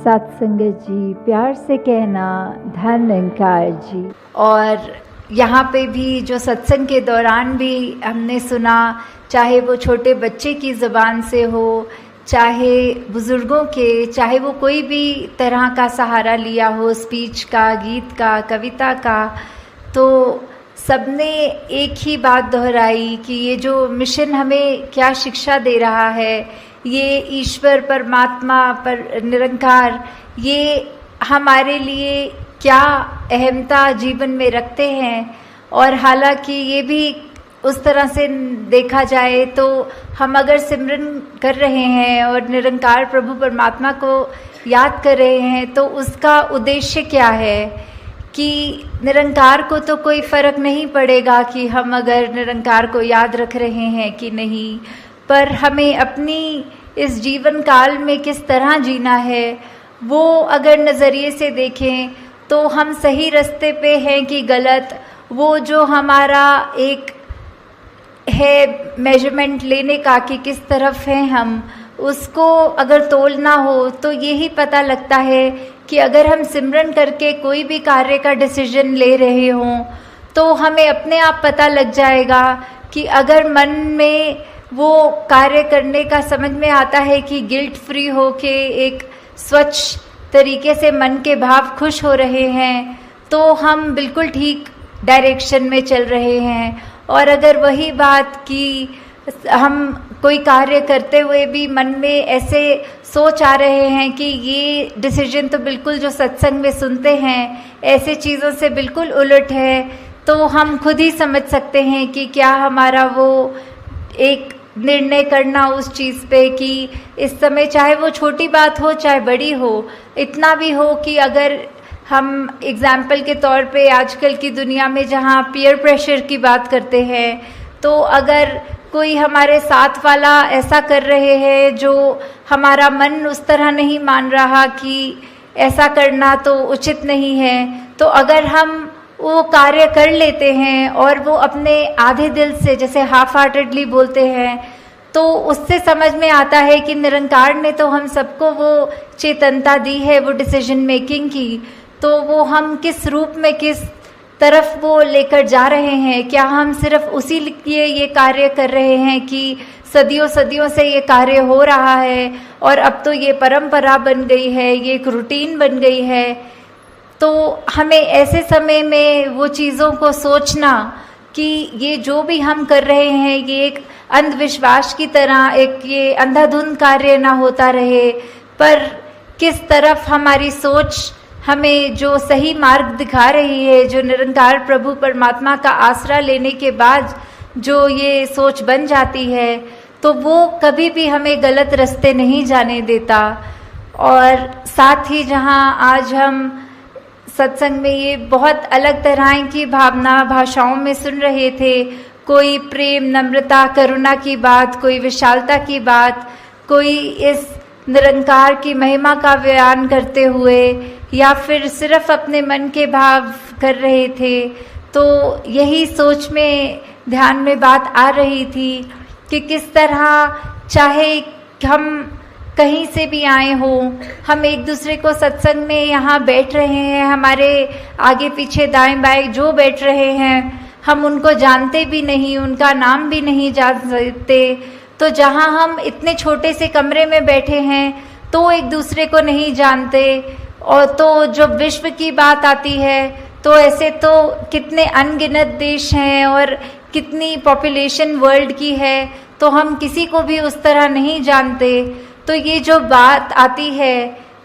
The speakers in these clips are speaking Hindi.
सत्संगत जी, प्यार से कहना धन निरंकार जी। और यहाँ पे भी जो सत्संग के दौरान भी हमने सुना, चाहे वो छोटे बच्चे की ज़बान से हो, चाहे बुज़ुर्गों के, चाहे वो कोई भी तरह का सहारा लिया हो, स्पीच का, गीत का, कविता का, तो सबने एक ही बात दोहराई कि ये जो मिशन हमें क्या शिक्षा दे रहा है, ये ईश्वर परमात्मा पर निरंकार, ये हमारे लिए क्या अहमता जीवन में रखते हैं। और हालांकि ये भी उस तरह से देखा जाए तो हम अगर सिमरन कर रहे हैं और निरंकार प्रभु परमात्मा को याद कर रहे हैं, तो उसका उद्देश्य क्या है कि निरंकार को तो कोई फ़र्क नहीं पड़ेगा कि हम अगर निरंकार को याद रख रहे हैं कि नहीं, पर हमें अपनी इस जीवन काल में किस तरह जीना है, वो अगर नज़रिए से देखें तो हम सही रास्ते पे हैं कि गलत, वो जो हमारा एक है मेजरमेंट लेने का कि किस तरफ हैं हम, उसको अगर तोलना हो तो यही पता लगता है कि अगर हम सिमरन करके कोई भी कार्य का डिसीजन ले रहे हों तो हमें अपने आप पता लग जाएगा कि अगर मन में वो कार्य करने का समझ में आता है कि गिल्ट फ्री हो के एक स्वच्छ तरीके से मन के भाव खुश हो रहे हैं, तो हम बिल्कुल ठीक डायरेक्शन में चल रहे हैं। और अगर वही बात कि हम कोई कार्य करते हुए भी मन में ऐसे सोच आ रहे हैं कि ये डिसीजन तो बिल्कुल जो सत्संग में सुनते हैं ऐसे चीज़ों से बिल्कुल उलट है, तो हम खुद ही समझ सकते हैं कि क्या हमारा वो एक निर्णय करना उस चीज़ पे कि इस समय चाहे वो छोटी बात हो चाहे बड़ी हो, इतना भी हो कि अगर हम एग्जाम्पल के तौर पे आजकल की दुनिया में जहाँ पीयर प्रेशर की बात करते हैं, तो अगर कोई हमारे साथ वाला ऐसा कर रहे हैं जो हमारा मन उस तरह नहीं मान रहा कि ऐसा करना तो उचित नहीं है, तो अगर हम वो कार्य कर लेते हैं और वो अपने आधे दिल से, जैसे हाफ हार्टेडली बोलते हैं, तो उससे समझ में आता है कि निरंकार ने तो हम सबको वो चेतनता दी है वो डिसीजन मेकिंग की, तो वो हम किस रूप में किस तरफ वो लेकर जा रहे हैं। क्या हम सिर्फ उसी लिए ये कार्य कर रहे हैं कि सदियों सदियों से ये कार्य हो रहा है और अब तो ये परंपरा बन गई है, ये एक रूटीन बन गई है, तो हमें ऐसे समय में वो चीज़ों को सोचना कि ये जो भी हम कर रहे हैं ये एक अंधविश्वास की तरह एक ये अंधाधुंध कार्य ना होता रहे, पर किस तरफ हमारी सोच हमें जो सही मार्ग दिखा रही है, जो निरंकार प्रभु परमात्मा का आसरा लेने के बाद जो ये सोच बन जाती है, तो वो कभी भी हमें गलत रास्ते नहीं जाने देता। और साथ ही जहाँ आज हम सत्संग में ये बहुत अलग तरह की भावना भाषाओं में सुन रहे थे, कोई प्रेम, नम्रता, करुणा की बात, कोई विशालता की बात, कोई इस निरंकार की महिमा का बयान करते हुए या फिर सिर्फ अपने मन के भाव कर रहे थे, तो यही सोच में ध्यान में बात आ रही थी कि किस तरह चाहे हम कहीं से भी आए हों, हम एक दूसरे को सत्संग में यहाँ बैठ रहे हैं, हमारे आगे पीछे दाएं बाएं जो बैठ रहे हैं हम उनको जानते भी नहीं, उनका नाम भी नहीं जान सकते, तो जहाँ हम इतने छोटे से कमरे में बैठे हैं तो एक दूसरे को नहीं जानते, और तो जब विश्व की बात आती है तो ऐसे तो कितने अनगिनत देश हैं और कितनी पॉपुलेशन वर्ल्ड की है, तो हम किसी को भी उस तरह नहीं जानते। तो ये जो बात आती है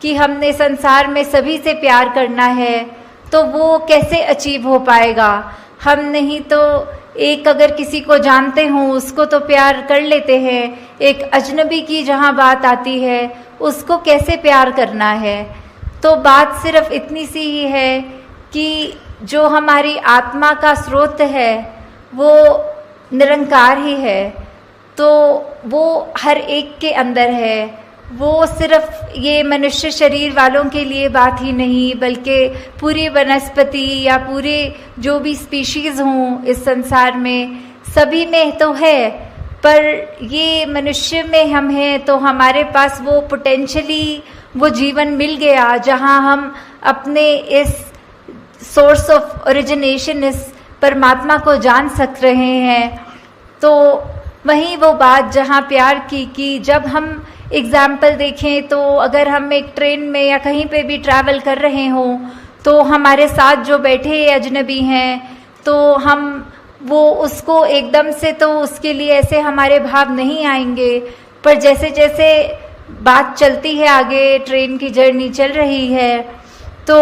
कि हमने संसार में सभी से प्यार करना है, तो वो कैसे अचीव हो पाएगा। हम नहीं तो एक अगर किसी को जानते हों उसको तो प्यार कर लेते हैं, एक अजनबी की जहाँ बात आती है उसको कैसे प्यार करना है। तो बात सिर्फ इतनी सी ही है कि जो हमारी आत्मा का स्रोत है वो निरंकार ही है, तो वो हर एक के अंदर है। वो सिर्फ ये मनुष्य शरीर वालों के लिए बात ही नहीं, बल्कि पूरी वनस्पति या पूरे जो भी स्पीशीज़ हों इस संसार में सभी में तो है, पर ये मनुष्य में हम हैं तो हमारे पास वो पोटेंशली वो जीवन मिल गया जहाँ हम अपने इस सोर्स ऑफ ओरिजिनेशन, इस परमात्मा को जान सक रहे हैं। तो वहीं वो बात जहाँ प्यार की कि जब हम एग्जाम्पल देखें तो अगर हम एक ट्रेन में या कहीं पे भी ट्रैवल कर रहे हों तो हमारे साथ जो बैठे अजनबी हैं तो हम वो उसको एकदम से तो उसके लिए ऐसे हमारे भाव नहीं आएंगे, पर जैसे जैसे बात चलती है आगे, ट्रेन की जर्नी चल रही है, तो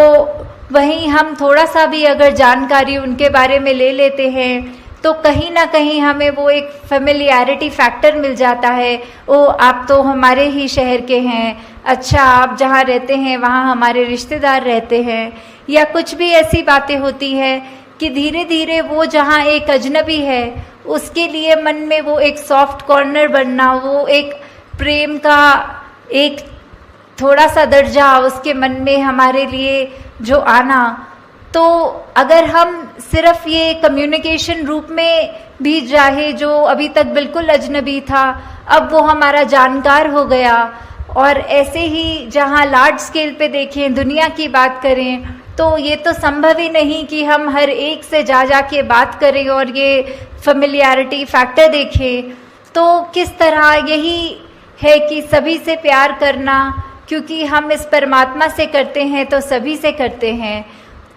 वहीं हम थोड़ा सा भी अगर जानकारी उनके बारे में ले लेते हैं तो कहीं ना कहीं हमें वो एक फेमिलियरिटी फैक्टर मिल जाता है। ओ, आप तो हमारे ही शहर के हैं, अच्छा आप जहाँ रहते हैं वहाँ हमारे रिश्तेदार रहते हैं, या कुछ भी ऐसी बातें होती है कि धीरे धीरे वो जहाँ एक अजनबी है उसके लिए मन में वो एक सॉफ्ट कॉर्नर बनना, वो एक प्रेम का एक थोड़ा सा दर्जा उसके मन में हमारे लिए जो आना। तो अगर हम सिर्फ ये कम्युनिकेशन रूप में भी चाहे, जो अभी तक बिल्कुल अजनबी था अब वो हमारा जानकार हो गया, और ऐसे ही जहाँ लार्ज स्केल पे देखें, दुनिया की बात करें, तो ये तो संभव ही नहीं कि हम हर एक से जा के बात करें और ये फेमिलियरिटी फैक्टर देखें। तो किस तरह यही है कि सभी से प्यार करना, क्योंकि हम इस परमात्मा से करते हैं तो सभी से करते हैं।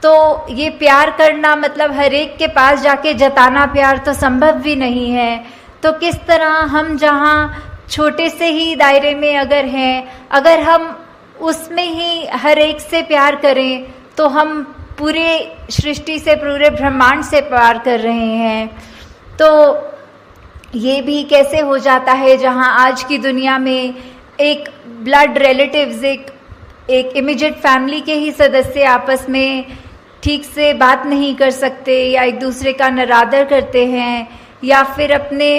तो ये प्यार करना मतलब हर एक के पास जाके जताना प्यार तो संभव भी नहीं है। तो किस तरह हम जहाँ छोटे से ही दायरे में अगर हैं, अगर हम उसमें ही हर एक से प्यार करें तो हम पूरे सृष्टि से, पूरे ब्रह्मांड से प्यार कर रहे हैं। तो ये भी कैसे हो जाता है जहाँ आज की दुनिया में एक ब्लड रिलेटिव्स, एक इमीडिएट फैमिली के ही सदस्य आपस में ठीक से बात नहीं कर सकते, या एक दूसरे का निरादर करते हैं, या फिर अपने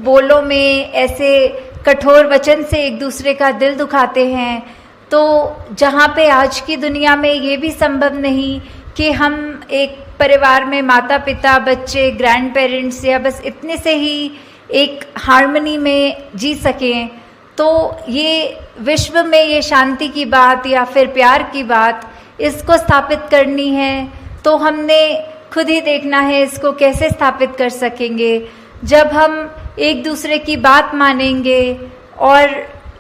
बोलों में ऐसे कठोर वचन से एक दूसरे का दिल दुखाते हैं। तो जहाँ पे आज की दुनिया में ये भी संभव नहीं कि हम एक परिवार में माता पिता, बच्चे, ग्रैंड पेरेंट्स या बस इतने से ही एक हार्मनी में जी सकें, तो ये विश्व में ये शांति की बात या फिर प्यार की बात इसको स्थापित करनी है तो हमने खुद ही देखना है इसको कैसे स्थापित कर सकेंगे। जब हम एक दूसरे की बात मानेंगे, और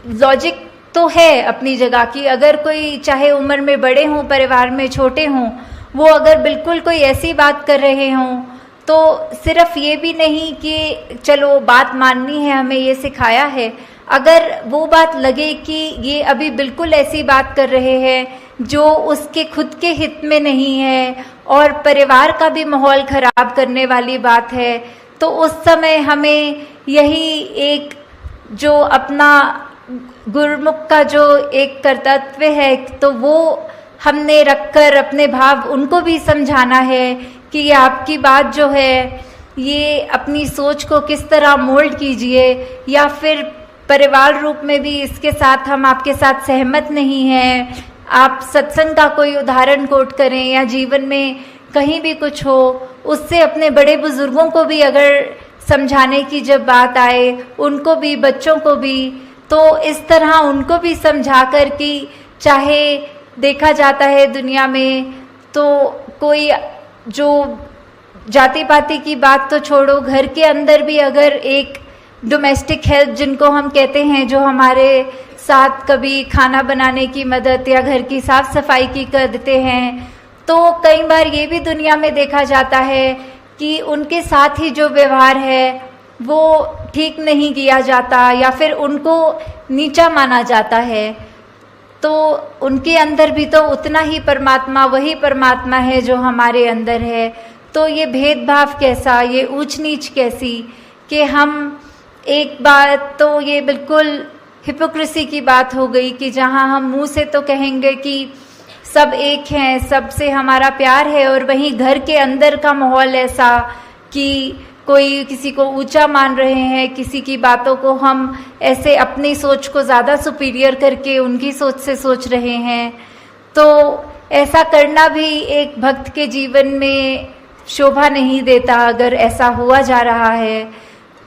लॉजिक तो है अपनी जगह की, अगर कोई चाहे उम्र में बड़े हों, परिवार में छोटे हों, वो अगर बिल्कुल कोई ऐसी बात कर रहे हों तो सिर्फ ये भी नहीं कि चलो बात माननी है, हमें ये सिखाया है, अगर वो बात लगे कि ये अभी बिल्कुल ऐसी बात कर रहे हैं जो उसके खुद के हित में नहीं है और परिवार का भी माहौल खराब करने वाली बात है, तो उस समय हमें यही एक जो अपना गुरुमुख का जो एक कर्तव्य है तो वो हमने रखकर अपने भाव उनको भी समझाना है कि ये आपकी बात जो है ये अपनी सोच को किस तरह मोल्ड कीजिए, या फिर परिवार रूप में भी इसके साथ हम आपके साथ सहमत नहीं हैं। आप सत्संग का कोई उदाहरण कोट करें या जीवन में कहीं भी कुछ हो, उससे अपने बड़े बुजुर्गों को भी अगर समझाने की जब बात आए, उनको भी, बच्चों को भी, तो इस तरह उनको भी समझा कर कि चाहे देखा जाता है दुनिया में तो कोई जो जाति पाति की बात तो छोड़ो, घर के अंदर भी अगर एक डोमेस्टिक हेल्प जिनको हम कहते हैं, जो हमारे साथ कभी खाना बनाने की मदद या घर की साफ सफाई की कर देते हैं, तो कई बार ये भी दुनिया में देखा जाता है कि उनके साथ ही जो व्यवहार है वो ठीक नहीं किया जाता या फिर उनको नीचा माना जाता है। तो उनके अंदर भी तो उतना ही परमात्मा, वही परमात्मा है जो हमारे अंदर है। तो ये भेदभाव कैसा, ये ऊंच नीच कैसी, कि हम एक बात तो ये बिल्कुल हिपोक्रेसी की बात हो गई कि जहाँ हम मुंह से तो कहेंगे कि सब एक हैं, सबसे हमारा प्यार है, और वहीं घर के अंदर का माहौल ऐसा कि कोई किसी को ऊंचा मान रहे हैं, किसी की बातों को हम ऐसे अपनी सोच को ज़्यादा सुपीरियर करके उनकी सोच से सोच रहे हैं। तो ऐसा करना भी एक भक्त के जीवन में शोभा नहीं देता। अगर ऐसा हुआ जा रहा है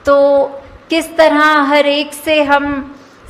तो किस तरह हर एक से हम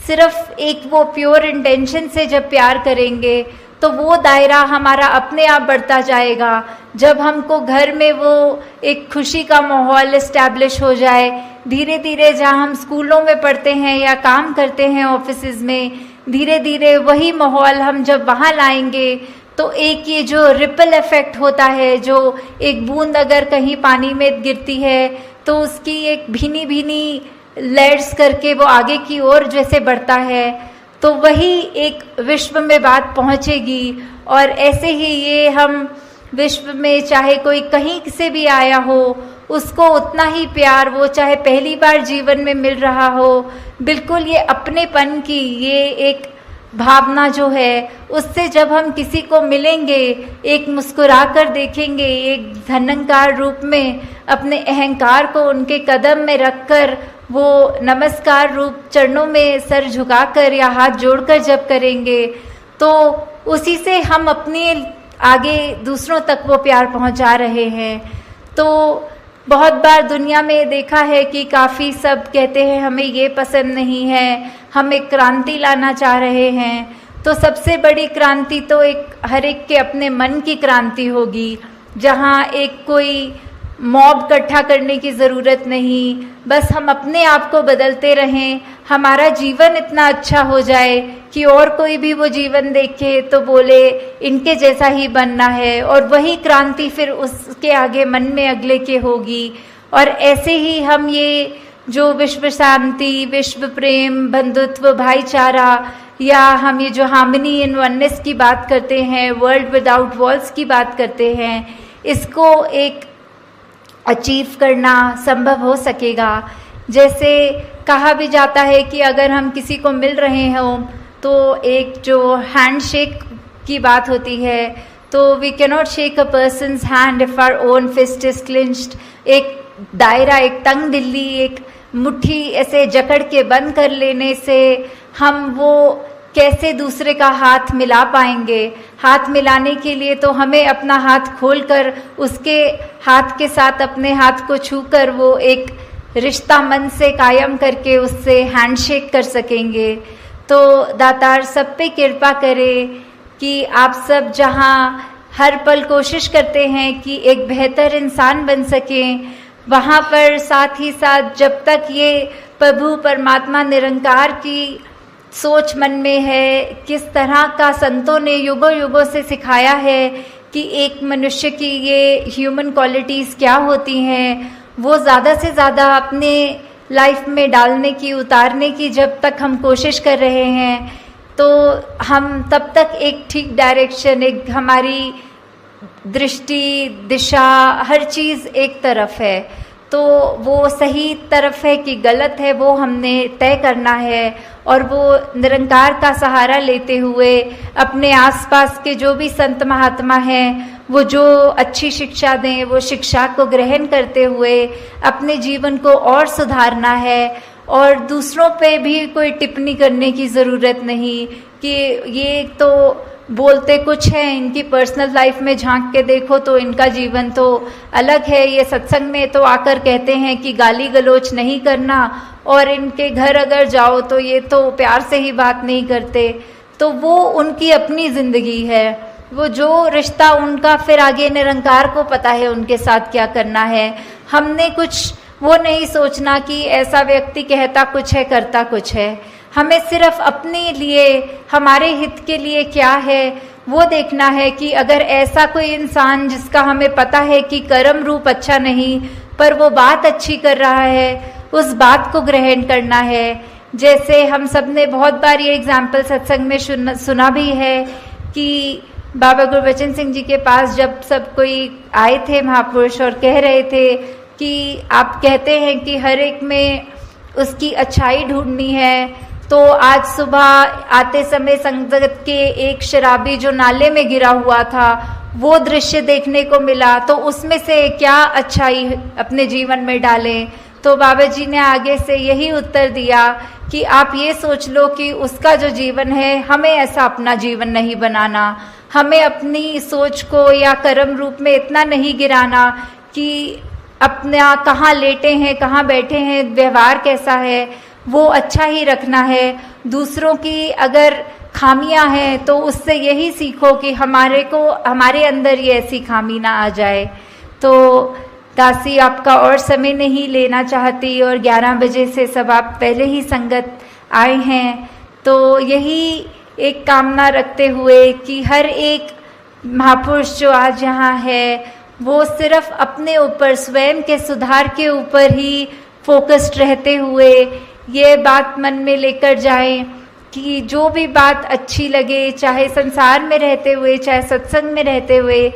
सिर्फ एक वो प्योर इंटेंशन से जब प्यार करेंगे तो वो दायरा हमारा अपने आप बढ़ता जाएगा। जब हमको घर में वो एक खुशी का माहौल इस्टेब्लिश हो जाए, धीरे धीरे जहाँ हम स्कूलों में पढ़ते हैं या काम करते हैं ऑफिसेज में, धीरे धीरे वही माहौल हम जब वहाँ लाएंगे तो एक ये जो रिपल इफेक्ट होता है, जो एक बूंद अगर कहीं पानी में गिरती है तो उसकी एक भीनी भीनी लेयर्स करके वो आगे की ओर जैसे बढ़ता है, तो वही एक विश्व में बात पहुंचेगी। और ऐसे ही ये हम विश्व में चाहे कोई कहीं से भी आया हो, उसको उतना ही प्यार, वो चाहे पहली बार जीवन में मिल रहा हो, बिल्कुल ये अपनेपन की ये एक भावना जो है, उससे जब हम किसी को मिलेंगे, एक मुस्कुरा कर देखेंगे, एक धन्यकार रूप में अपने अहंकार को उनके कदम में रखकर वो नमस्कार रूप चरणों में सर झुकाकर या हाथ जोड़कर जब करेंगे, तो उसी से हम अपने आगे दूसरों तक वो प्यार पहुंचा रहे हैं। तो बहुत बार दुनिया में देखा है कि काफ़ी सब कहते हैं हमें ये पसंद नहीं है, हम एक क्रांति लाना चाह रहे हैं। तो सबसे बड़ी क्रांति तो एक हर एक के अपने मन की क्रांति होगी, जहाँ एक कोई मॉब इकट्ठा करने की ज़रूरत नहीं, बस हम अपने आप को बदलते रहें, हमारा जीवन इतना अच्छा हो जाए कि और कोई भी वो जीवन देखे तो बोले इनके जैसा ही बनना है, और वही क्रांति फिर उसके आगे मन में अगले के होगी। और ऐसे ही हम ये जो विश्व शांति, विश्व प्रेम, बंधुत्व, भाईचारा, या हम ये जो हार्मनी इन वननेस की बात करते हैं, वर्ल्ड विदाउट वॉल्स की बात करते हैं, इसको एक अचीव करना संभव हो सकेगा। जैसे कहा भी जाता है कि अगर हम किसी को मिल रहे हों तो एक जो हैंडशेक की बात होती है, तो we can not shake a person's hand if our own fist is clinched. एक दायरा, एक तंग दिल्ली, एक मुट्ठी ऐसे जकड़ के बंद कर लेने से हम वो कैसे दूसरे का हाथ मिला पाएंगे। हाथ मिलाने के लिए तो हमें अपना हाथ खोलकर उसके हाथ के साथ अपने हाथ को छूकर वो एक रिश्ता मन से कायम करके उससे हैंडशेक कर सकेंगे। तो दातार सब पे कृपा करे कि आप सब जहाँ हर पल कोशिश करते हैं कि एक बेहतर इंसान बन सकें, वहाँ पर साथ ही साथ जब तक ये प्रभु परमात्मा निरंकार की सोच मन में है, किस तरह का संतों ने युगों युगों से सिखाया है कि एक मनुष्य की ये ह्यूमन क्वालिटीज़ क्या होती हैं, वो ज़्यादा से ज़्यादा अपने लाइफ में डालने की, उतारने की जब तक हम कोशिश कर रहे हैं, तो हम तब तक एक ठीक डायरेक्शन, एक हमारी दृष्टि, दिशा, हर चीज़ एक तरफ है। तो वो सही तरफ है कि गलत है, वो हमने तय करना है। और वो निरंकार का सहारा लेते हुए अपने आसपास के जो भी संत महात्मा हैं, वो जो अच्छी शिक्षा दें, वो शिक्षा को ग्रहण करते हुए अपने जीवन को और सुधारना है। और दूसरों पे भी कोई टिप्पणी करने की ज़रूरत नहीं कि ये तो बोलते कुछ है, इनकी पर्सनल लाइफ में झांक के देखो तो इनका जीवन तो अलग है। ये सत्संग में तो आकर कहते हैं कि गाली गलोच नहीं करना, और इनके घर अगर जाओ तो ये तो प्यार से ही बात नहीं करते। तो वो उनकी अपनी ज़िंदगी है, वो जो रिश्ता उनका फिर आगे निरंकार को पता है उनके साथ क्या करना है। हमने कुछ वो नहीं सोचना कि ऐसा व्यक्ति कहता कुछ है करता कुछ है। हमें सिर्फ अपने लिए, हमारे हित के लिए क्या है वो देखना है कि अगर ऐसा कोई इंसान जिसका हमें पता है कि कर्म रूप अच्छा नहीं पर वो बात अच्छी कर रहा है, उस बात को ग्रहण करना है। जैसे हम सब ने बहुत बार ये एग्जाम्पल सत्संग में सुना भी है कि बाबा गुरबचन सिंह जी के पास जब सब कोई आए थे महापुरुष और कह रहे थे कि आप कहते हैं कि हर एक में उसकी अच्छाई ढूंढनी है, तो आज सुबह आते समय संगत के एक शराबी जो नाले में गिरा हुआ था वो दृश्य देखने को मिला, तो उसमें से क्या अच्छाई अपने जीवन में डालें। तो बाबा जी ने आगे से यही उत्तर दिया कि आप ये सोच लो कि उसका जो जीवन है, हमें ऐसा अपना जीवन नहीं बनाना। हमें अपनी सोच को या कर्म रूप में इतना नहीं गिराना कि अपना कहाँ लेटे हैं, कहाँ बैठे हैं, व्यवहार कैसा है, वो अच्छा ही रखना है। दूसरों की अगर खामियां हैं तो उससे यही सीखो कि हमारे अंदर ये ऐसी खामी ना आ जाए। तो दासी आपका और समय नहीं लेना चाहती और 11 बजे से सब आप पहले ही संगत आए हैं, तो यही एक कामना रखते हुए कि हर एक महापुरुष जो आज यहाँ है वो सिर्फ अपने ऊपर, स्वयं के सुधार के ऊपर ही फोकस्ड रहते हुए ये बात मन में लेकर जाएं कि जो भी बात अच्छी लगे, चाहे संसार में रहते हुए चाहे सत्संग में रहते हुए,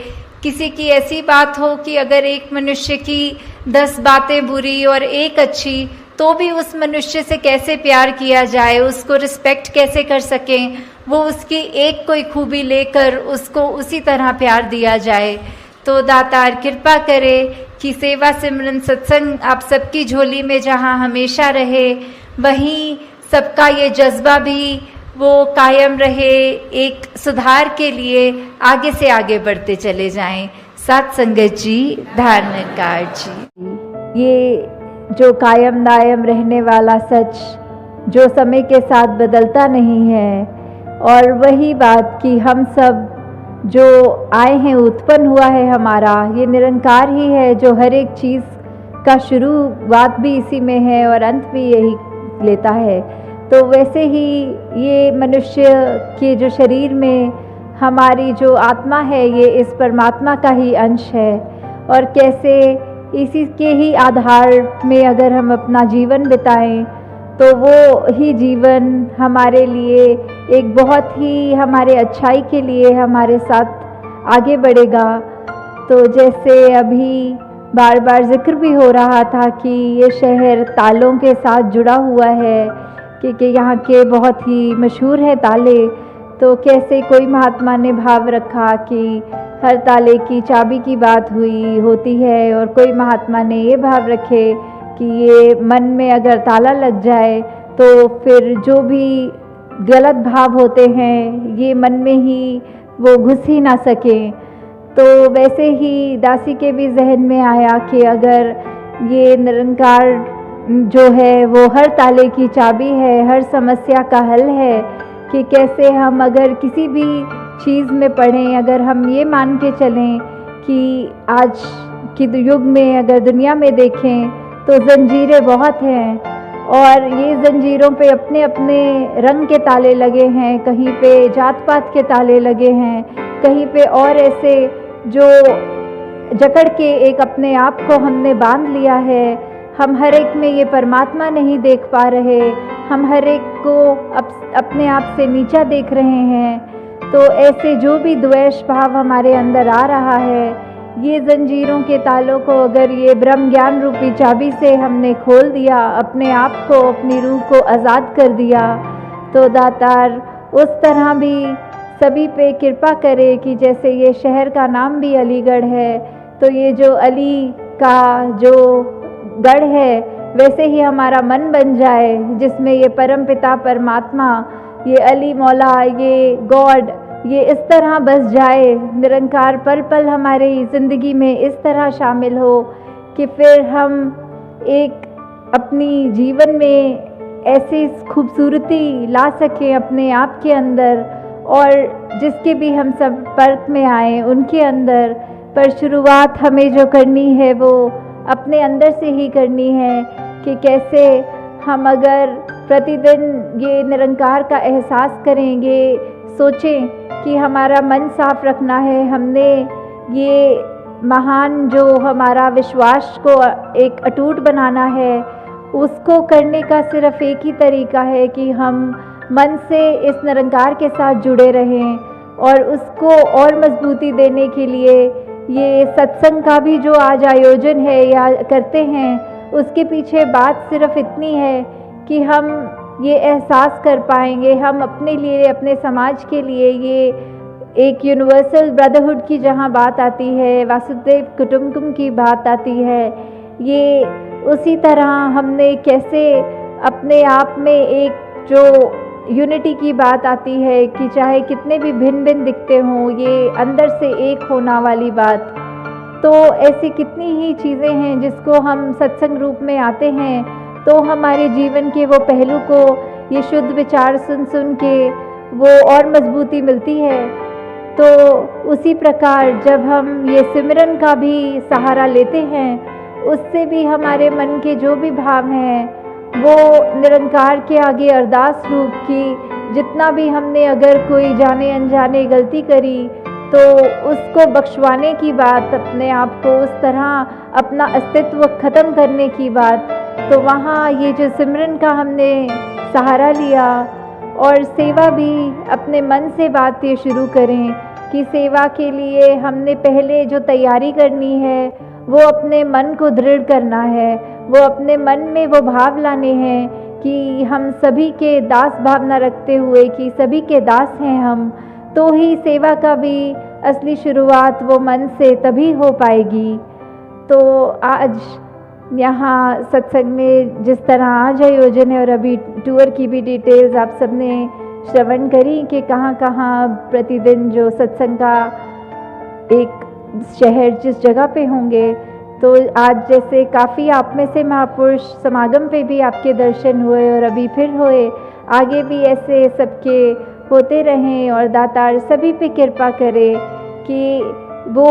किसी की ऐसी बात हो कि अगर एक मनुष्य की 10 बातें बुरी और एक अच्छी, तो भी उस मनुष्य से कैसे प्यार किया जाए, उसको रिस्पेक्ट कैसे कर सकें, वो उसकी एक कोई खूबी लेकर उसको उसी तरह प्यार दिया जाए। तो दातार कृपा करे कि सेवा सिमरन सत्संग आप सबकी झोली में जहाँ हमेशा रहे, वहीं सबका ये जज्बा भी वो कायम रहे, एक सुधार के लिए आगे से आगे बढ़ते चले जाएं। साथ संगत जी, धारणकार जी, ये जो कायम दायम रहने वाला सच जो समय के साथ बदलता नहीं है, और वही बात कि हम सब जो आए हैं, उत्पन्न हुआ है हमारा, ये निरंकार ही है जो हर एक चीज़ का शुरुआत भी इसी में है और अंत भी यही लेता है। तो वैसे ही ये मनुष्य के जो शरीर में हमारी जो आत्मा है, ये इस परमात्मा का ही अंश है, और कैसे इसी के ही आधार में अगर हम अपना जीवन बिताएं तो वो ही जीवन हमारे लिए एक बहुत ही हमारे अच्छाई के लिए हमारे साथ आगे बढ़ेगा। तो जैसे अभी बार बार जिक्र भी हो रहा था कि ये शहर तालों के साथ जुड़ा हुआ है, क्योंकि यहाँ के बहुत ही मशहूर है ताले। तो कैसे कोई महात्मा ने भाव रखा कि हर ताले की चाबी की बात होती है, और कोई महात्मा ने ये भाव रखे कि ये मन में अगर ताला लग जाए तो फिर जो भी गलत भाव होते हैं ये मन में ही वो घुस ही ना सकें। तो वैसे ही दासी के भी जहन में आया कि अगर ये निरंकार जो है वो हर ताले की चाबी है, हर समस्या का हल है, कि कैसे हम अगर किसी भी चीज़ में पढ़ें, अगर हम ये मान के चलें कि आज के युग में अगर दुनिया में देखें तो जंजीरें बहुत हैं, और ये जंजीरों पे अपने अपने रंग के ताले लगे हैं, कहीं पे जात पात के ताले लगे हैं, कहीं पे और ऐसे जो जकड़ के एक अपने आप को हमने बांध लिया है। हम हर एक में ये परमात्मा नहीं देख पा रहे, हम हर एक को अपने आप से नीचा देख रहे हैं। तो ऐसे जो भी द्वेष भाव हमारे अंदर आ रहा है, ये जंजीरों के तालों को अगर ये ब्रह्म ज्ञान रूपी चाबी से हमने खोल दिया, अपने आप को, अपनी रूह को आज़ाद कर दिया, तो दातार उस तरह भी सभी पे कृपा करे कि जैसे ये शहर का नाम भी अलीगढ़ है, तो ये जो अली का जो गढ़ है वैसे ही हमारा मन बन जाए, जिसमें ये परम पिता परमात्मा, ये अली मौला, ये गॉड, ये इस तरह बस जाए, निरंकार पल पल हमारे ज़िंदगी में इस तरह शामिल हो कि फिर हम एक अपनी जीवन में ऐसी खूबसूरती ला सकें अपने आप के अंदर, और जिसके भी हम सब पर्क में आए उनके अंदर। पर शुरुआत हमें जो करनी है वो अपने अंदर से ही करनी है, कि कैसे हम अगर प्रतिदिन ये निरंकार का एहसास करेंगे, सोचें कि हमारा मन साफ रखना है, हमने ये महान जो हमारा विश्वास को एक अटूट बनाना है, उसको करने का सिर्फ एक ही तरीका है कि हम मन से इस निरंकार के साथ जुड़े रहें। और उसको और मजबूती देने के लिए ये सत्संग का भी जो आज आयोजन है या करते हैं, उसके पीछे बात सिर्फ इतनी है कि हम ये एहसास कर पाएंगे, हम अपने लिए, अपने समाज के लिए, ये एक यूनिवर्सल ब्रदरहुड की जहाँ बात आती है, वासुदेव कुटुंबकम की बात आती है, ये उसी तरह हमने कैसे अपने आप में एक जो यूनिटी की बात आती है कि चाहे कितने भी भिन्न भिन्न दिखते हों, ये अंदर से एक होना वाली बात। तो ऐसी कितनी ही चीज़ें हैं जिसको हम सत्संग रूप में आते हैं तो हमारे जीवन के वो पहलू को ये शुद्ध विचार सुन सुन के वो और मजबूती मिलती है। तो उसी प्रकार जब हम ये सिमरन का भी सहारा लेते हैं, उससे भी हमारे मन के जो भी भाव हैं वो निरंकार के आगे अरदास रूप की, जितना भी हमने अगर कोई जाने अनजाने गलती करी तो उसको बख्शवाने की बात, अपने आप को उस तरह अपना अस्तित्व ख़त्म करने की बात। तो वहाँ ये जो सिमरन का हमने सहारा लिया, और सेवा भी अपने मन से बात ये शुरू करें कि सेवा के लिए हमने पहले जो तैयारी करनी है वो अपने मन को दृढ़ करना है, वो अपने मन में वो भाव लाने हैं कि हम सभी के दास भावना रखते हुए कि सभी के दास हैं हम, तो ही सेवा का भी असली शुरुआत वो मन से तभी हो पाएगी। तो आज यहाँ सत्संग में जिस तरह आज आयोजन है और अभी टूर की भी डिटेल्स आप सबने श्रवण करी कि कहाँ कहाँ प्रतिदिन जो सत्संग का एक शहर जिस जगह पे होंगे, तो आज जैसे काफ़ी आप में से महापुरुष समागम पे भी आपके दर्शन हुए और अभी फिर हुए, आगे भी ऐसे सबके होते रहें और दातार सभी पे कृपा करे कि वो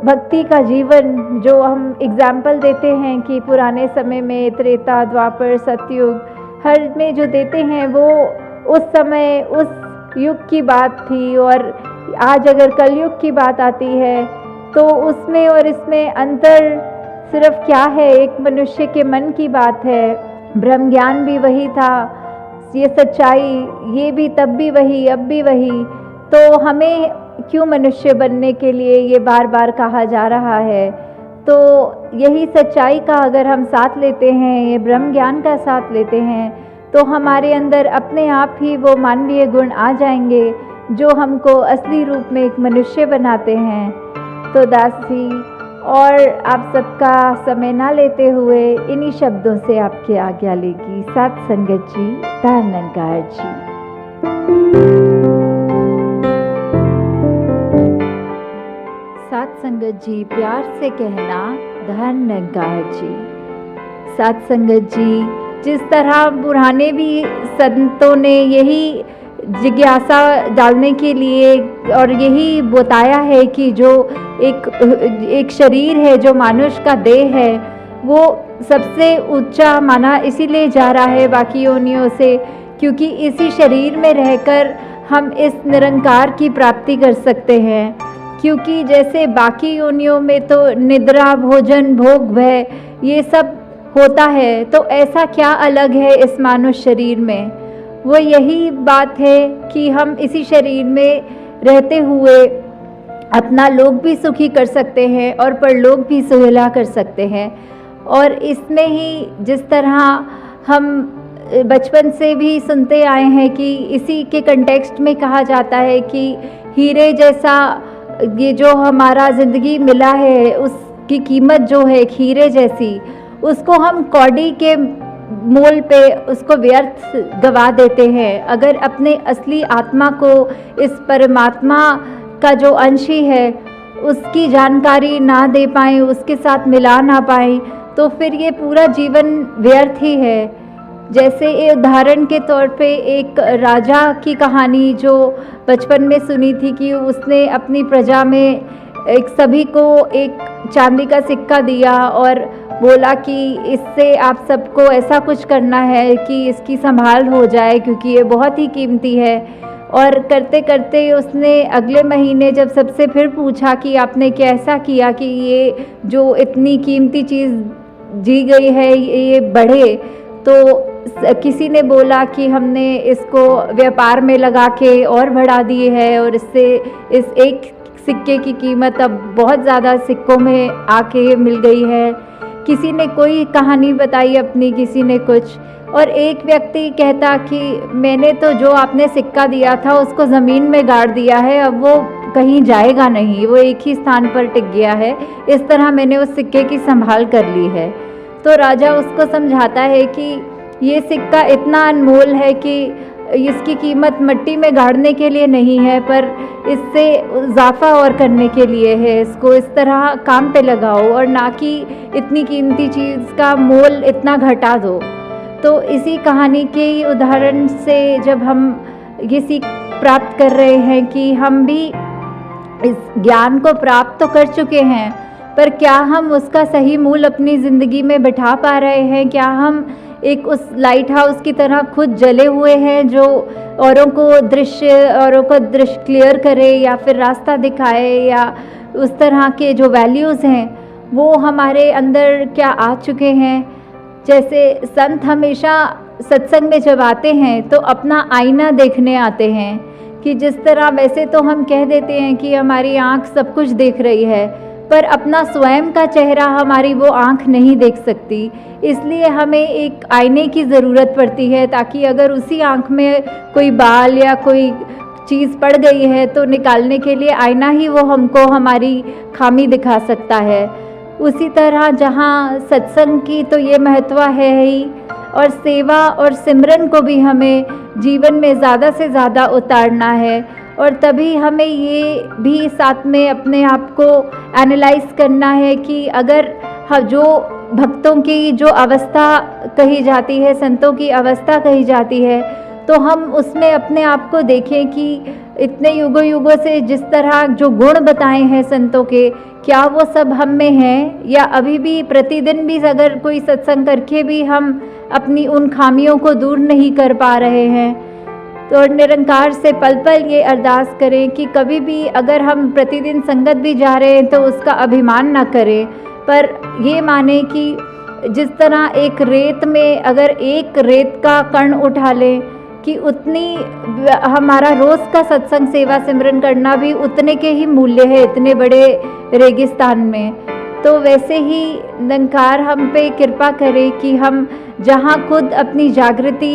भक्ति का जीवन जो हम एग्जाम्पल देते हैं कि पुराने समय में त्रेता द्वापर सतयुग हर में जो देते हैं वो उस समय उस युग की बात थी, और आज अगर कलयुग की बात आती है तो उसमें और इसमें अंतर सिर्फ क्या है, एक मनुष्य के मन की बात है। ब्रह्म ज्ञान भी वही था, ये सच्चाई ये भी तब भी वही अब भी वही। तो हमें क्यों मनुष्य बनने के लिए ये बार बार कहा जा रहा है? तो यही सच्चाई का अगर हम साथ लेते हैं, ये ब्रह्म ज्ञान का साथ लेते हैं, तो हमारे अंदर अपने आप ही वो मानवीय गुण आ जाएंगे जो हमको असली रूप में एक मनुष्य बनाते हैं। तो दास जी, और आप सबका समय ना लेते हुए इन्हीं शब्दों से आपकी आज्ञा लेगी सात संगत जी, धन निरंकार जी। सात संगत जी, प्यार से कहना धन निरंकार जी। सात संगत जी, जिस तरह पुराने भी संतों ने यही जिज्ञासा डालने के लिए और यही बताया है कि जो एक शरीर है, जो मानुष का देह है, वो सबसे ऊंचा माना इसीलिए जा रहा है बाकी योनियों से, क्योंकि इसी शरीर में रहकर हम इस निरंकार की प्राप्ति कर सकते हैं। क्योंकि जैसे बाकी योनियों में तो निद्रा, भोजन, भोग, भय ये सब होता है, तो ऐसा क्या अलग है इस मानुष शरीर में? वो यही बात है कि हम इसी शरीर में रहते हुए अपना लोक भी सुखी कर सकते हैं और परलोक भी सुहेला कर सकते हैं। और इसमें ही जिस तरह हम बचपन से भी सुनते आए हैं कि इसी के कंटेक्स्ट में कहा जाता है कि हीरे जैसा ये जो हमारा ज़िंदगी मिला है उसकी कीमत जो है एक हीरे जैसी, उसको हम कौड़ी के मोल पे उसको व्यर्थ गवा देते हैं। अगर अपने असली आत्मा को, इस परमात्मा का जो अंश ही है, उसकी जानकारी ना दे पाएँ, उसके साथ मिला ना पाएँ, तो फिर ये पूरा जीवन व्यर्थ ही है। जैसे एक उदाहरण के तौर पे एक राजा की कहानी जो बचपन में सुनी थी कि उसने अपनी प्रजा में एक सभी को एक चांदी का सिक्का दिया और बोला कि इससे आप सबको ऐसा कुछ करना है कि इसकी संभाल हो जाए, क्योंकि ये बहुत ही कीमती है। और करते करते उसने अगले महीने जब सबसे फिर पूछा कि आपने कैसा किया कि ये जो इतनी कीमती चीज़ दी गई है ये बढ़े, तो किसी ने बोला कि हमने इसको व्यापार में लगा के और बढ़ा दिए है और इससे इस एक सिक्के की कीमत अब बहुत ज़्यादा सिक्कों में आके मिल गई है। किसी ने कोई कहानी बताई अपनी, किसी ने कुछ, और एक व्यक्ति कहता कि मैंने तो जो आपने सिक्का दिया था उसको ज़मीन में गाड़ दिया है, अब वो कहीं जाएगा नहीं, वो एक ही स्थान पर टिक गया है, इस तरह मैंने उस सिक्के की संभाल कर ली है। तो राजा उसको समझाता है कि ये सिक्का इतना अनमोल है कि इसकी कीमत मिट्टी में गाड़ने के लिए नहीं है, पर इससे इजाफा और करने के लिए है। इसको इस तरह काम पे लगाओ और ना कि इतनी कीमती चीज़ का मोल इतना घटा दो। तो इसी कहानी के उदाहरण से जब हम ये सीख प्राप्त कर रहे हैं कि हम भी इस ज्ञान को प्राप्त तो कर चुके हैं, पर क्या हम उसका सही मूल अपनी ज़िंदगी में बिठा पा रहे हैं? क्या हम एक उस लाइट हाउस की तरह खुद जले हुए हैं जो औरों को दृश्य क्लियर करे या फिर रास्ता दिखाए, या उस तरह के जो वैल्यूज़ हैं वो हमारे अंदर क्या आ चुके हैं? जैसे संत हमेशा सत्संग में जब आते हैं तो अपना आईना देखने आते हैं कि जिस तरह वैसे तो हम कह देते हैं कि हमारी आँख सब कुछ देख रही है, पर अपना स्वयं का चेहरा हमारी वो आँख नहीं देख सकती। इसलिए हमें एक आईने की ज़रूरत पड़ती है, ताकि अगर उसी आँख में कोई बाल या कोई चीज़ पड़ गई है तो निकालने के लिए आईना ही वो हमको हमारी खामी दिखा सकता है। उसी तरह जहाँ सत्संग की तो ये महत्व है ही, और सेवा और सिमरन को भी हमें जीवन में ज़्यादा से ज़्यादा उतारना है। और तभी हमें ये भी साथ में अपने आप को एनालाइज करना है कि अगर जो भक्तों की जो अवस्था कही जाती है, संतों की अवस्था कही जाती है, तो हम उसमें अपने आप को देखें कि इतने युगों युगों से जिस तरह जो गुण बताए हैं संतों के, क्या वो सब हम में हैं, या अभी भी प्रतिदिन भी अगर कोई सत्संग करके भी हम अपनी उन खामियों को दूर नहीं कर पा रहे हैं। तो निरंकार से पल पल ये अरदास करें कि कभी भी अगर हम प्रतिदिन संगत भी जा रहे हैं तो उसका अभिमान ना करें, पर ये माने कि जिस तरह एक रेत में अगर एक रेत का कण उठा लें कि उतनी हमारा रोज़ का सत्संग सेवा सिमरन करना भी उतने के ही मूल्य है इतने बड़े रेगिस्तान में। तो वैसे ही निरंकार हम पे कृपा करे कि हम जहाँ खुद अपनी जागृति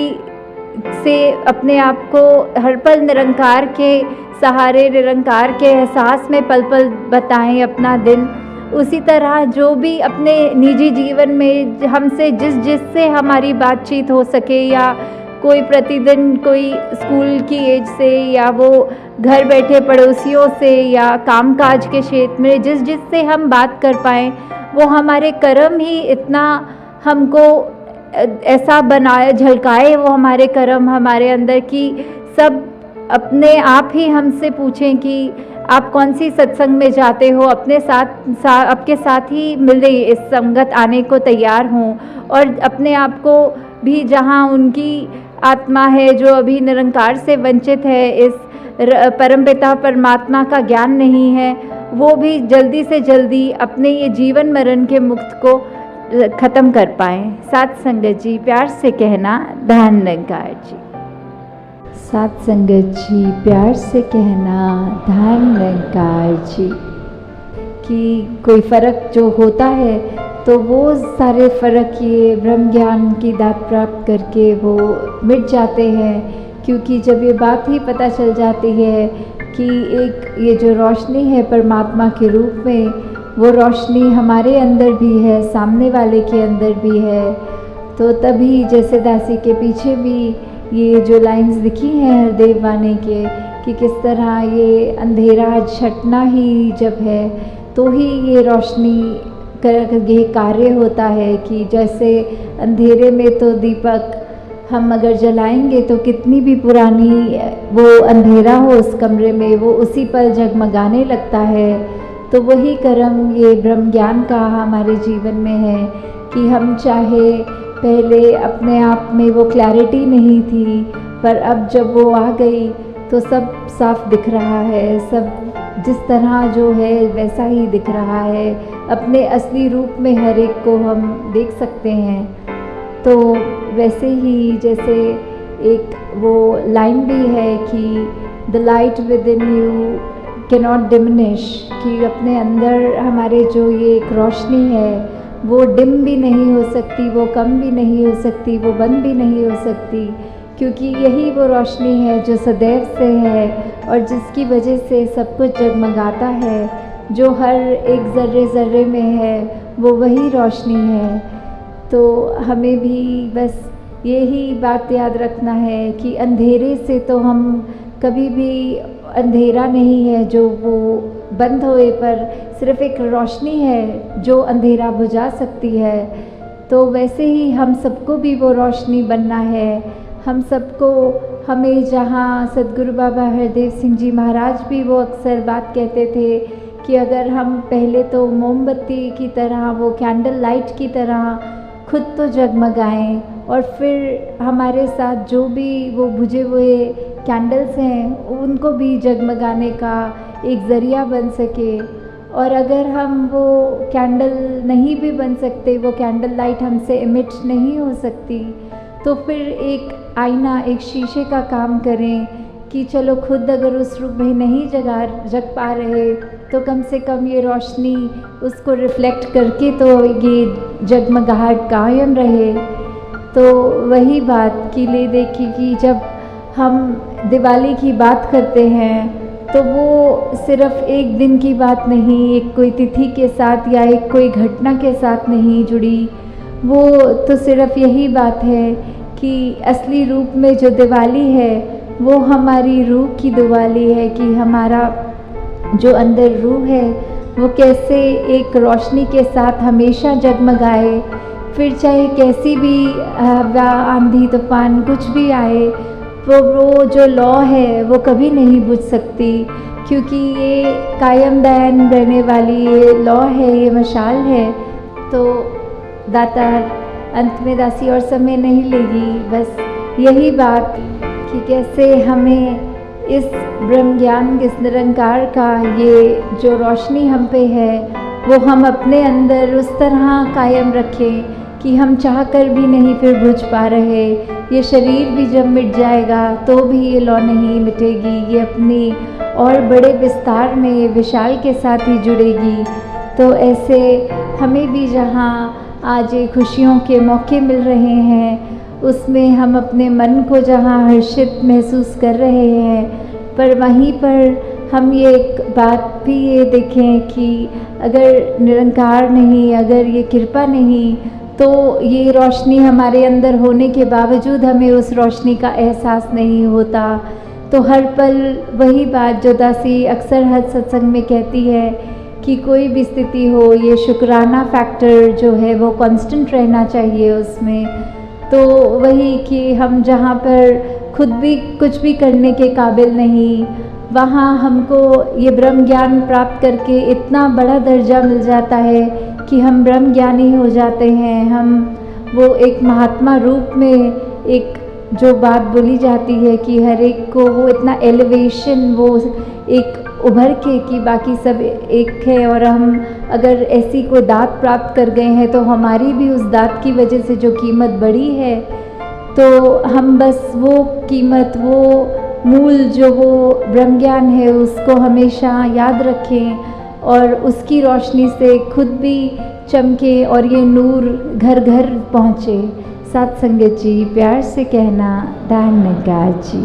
से अपने आप को हर पल निरंकार के सहारे, निरंकार के एहसास में पल पल बताएं अपना दिन, उसी तरह जो भी अपने निजी जीवन में हमसे जिससे हमारी बातचीत हो सके, या कोई प्रतिदिन कोई स्कूल की एज से, या वो घर बैठे पड़ोसियों से, या कामकाज के क्षेत्र में जिससे हम बात कर पाएँ, वो हमारे कर्म ही इतना हमको ऐसा बनाए, झलकाए वो हमारे कर्म हमारे अंदर कि सब अपने आप ही हमसे पूछें कि आप कौन सी सत्संग में जाते हो, अपने साथ आपके साथ ही मिले इस संगत आने को तैयार हों, और अपने आप को भी जहाँ उनकी आत्मा है जो अभी निरंकार से वंचित है, इस परमपिता परमात्मा का ज्ञान नहीं है, वो भी जल्दी से जल्दी अपने ये जीवन मरण के मुक्त को ख़त्म कर पाएँ। साथ संगत जी प्यार से कहना, धन निरंकार जी। साथ संगत जी प्यार से कहना, धन निरंकार जी, कि कोई फ़र्क जो होता है तो वो सारे फ़र्क ये ब्रह्म ज्ञान की दात प्राप्त करके वो मिट जाते हैं। क्योंकि जब ये बात ही पता चल जाती है कि एक ये जो रोशनी है परमात्मा के रूप में, वो रोशनी हमारे अंदर भी है, सामने वाले के अंदर भी है, तो तभी जैसे दासी के पीछे भी ये जो लाइंस लिखी हैं हरदेव वाणी के, कि किस तरह ये अंधेरा छटना ही जब है तो ही ये रोशनी ये कार्य होता है। कि जैसे अंधेरे में तो दीपक हम अगर जलाएंगे तो कितनी भी पुरानी वो अंधेरा हो उस कमरे में, वो उसी पल जगमगाने लगता है। तो वही कर्म ये ब्रह्म ज्ञान का हमारे जीवन में है कि हम चाहे पहले अपने आप में वो क्लैरिटी नहीं थी, पर अब जब वो आ गई तो सब साफ दिख रहा है, सब जिस तरह जो है वैसा ही दिख रहा है, अपने असली रूप में हर एक को हम देख सकते हैं। तो वैसे ही जैसे एक वो लाइन भी है कि the light with in you can not diminish, कि अपने अंदर हमारे जो ये एक रोशनी है वो डिम भी नहीं हो सकती, वो कम भी नहीं हो सकती, वो बंद भी नहीं हो सकती, क्योंकि यही वो रोशनी है जो सदैव से है और जिसकी वजह से सब कुछ जगमगाता है। जो हर एक ज़र्रे ज़र्रे में है वो वही रोशनी है। तो हमें भी बस यही बात याद रखना है कि अंधेरे से तो हम कभी भी, अंधेरा नहीं है जो वो बंद होए, पर सिर्फ़ एक रोशनी है जो अंधेरा बुझा सकती है। तो वैसे ही हम सबको भी वो रोशनी बनना है। हम सबको, हमें जहाँ सद्गुरु बाबा हरदेव सिंह जी महाराज भी वो अक्सर बात कहते थे कि अगर हम पहले तो मोमबत्ती की तरह, वो कैंडल लाइट की तरह खुद तो जगमगाएं, और फिर हमारे साथ जो भी वो बुझे हुए कैंडल्स हैं उनको भी जगमगाने का एक ज़रिया बन सके। और अगर हम वो कैंडल नहीं भी बन सकते, वो कैंडल लाइट हमसे इमिट नहीं हो सकती, तो फिर एक आईना, एक शीशे का काम करें कि चलो खुद अगर उस रूप में नहीं जग पा रहे तो कम से कम ये रोशनी उसको रिफ्लेक्ट करके तो ये जगमगाहट कायम रहे। तो वही बात कि ले देखी कि जब हम दिवाली की बात करते हैं तो वो सिर्फ़ एक दिन की बात नहीं, एक कोई तिथि के साथ या एक कोई घटना के साथ नहीं जुड़ी। वो तो सिर्फ़ यही बात है कि असली रूप में जो दिवाली है वो हमारी रूह की दिवाली है कि हमारा जो अंदर रूह है वो कैसे एक रोशनी के साथ हमेशा जगमगाए। फिर चाहे कैसी भी हवा, आंधी, तूफान कुछ भी आए, वो जो लौ है वो कभी नहीं बुझ सकती, क्योंकि ये कायम दायम रहने वाली ये लौ है, ये मशाल है। तो दातार अंत में दासी और समय नहीं लेगी, बस यही बात कि कैसे हमें इस ब्रह्म ज्ञान, इस निरंकार का ये जो रोशनी हम पे है वो हम अपने अंदर उस तरह कायम रखें कि हम चाह कर भी नहीं फिर बुझ पा रहे। ये शरीर भी जब मिट जाएगा तो भी ये लौ नहीं मिटेगी, ये अपनी और बड़े विस्तार में विशाल के साथ ही जुड़ेगी। तो ऐसे हमें भी जहाँ आज ये खुशियों के मौके मिल रहे हैं उसमें हम अपने मन को जहाँ हर्षित महसूस कर रहे हैं, पर वहीं पर हम ये एक बात भी ये देखें कि अगर निरंकार नहीं, अगर ये कृपा नहीं, तो ये रोशनी हमारे अंदर होने के बावजूद हमें उस रोशनी का एहसास नहीं होता। तो हर पल वही बात जो दासी अक्सर हर सत्संग में कहती है कि कोई भी स्थिति हो, ये शुक्राना फैक्टर जो है वो कांस्टेंट रहना चाहिए उसमें। तो वही कि हम जहाँ पर खुद भी कुछ भी करने के काबिल नहीं, वहाँ हमको ये ब्रह्म ज्ञान प्राप्त करके इतना बड़ा दर्जा मिल जाता है कि हम ब्रह्म ज्ञानी हो जाते हैं। हम वो एक महात्मा रूप में, एक जो बात बोली जाती है कि हर एक को वो इतना एलिवेशन, वो एक उभर के कि बाकी सब एक है, और हम अगर ऐसी कोई दात प्राप्त कर गए हैं तो हमारी भी उस दात की वजह से जो कीमत बढ़ी है, तो हम बस वो कीमत, वो मूल जो वो ब्रह्म ज्ञान है उसको हमेशा याद रखें और उसकी रोशनी से खुद भी चमके और ये नूर घर घर पहुँचे। साथ संगत जी, प्यार से कहना, धन्यवाद जी।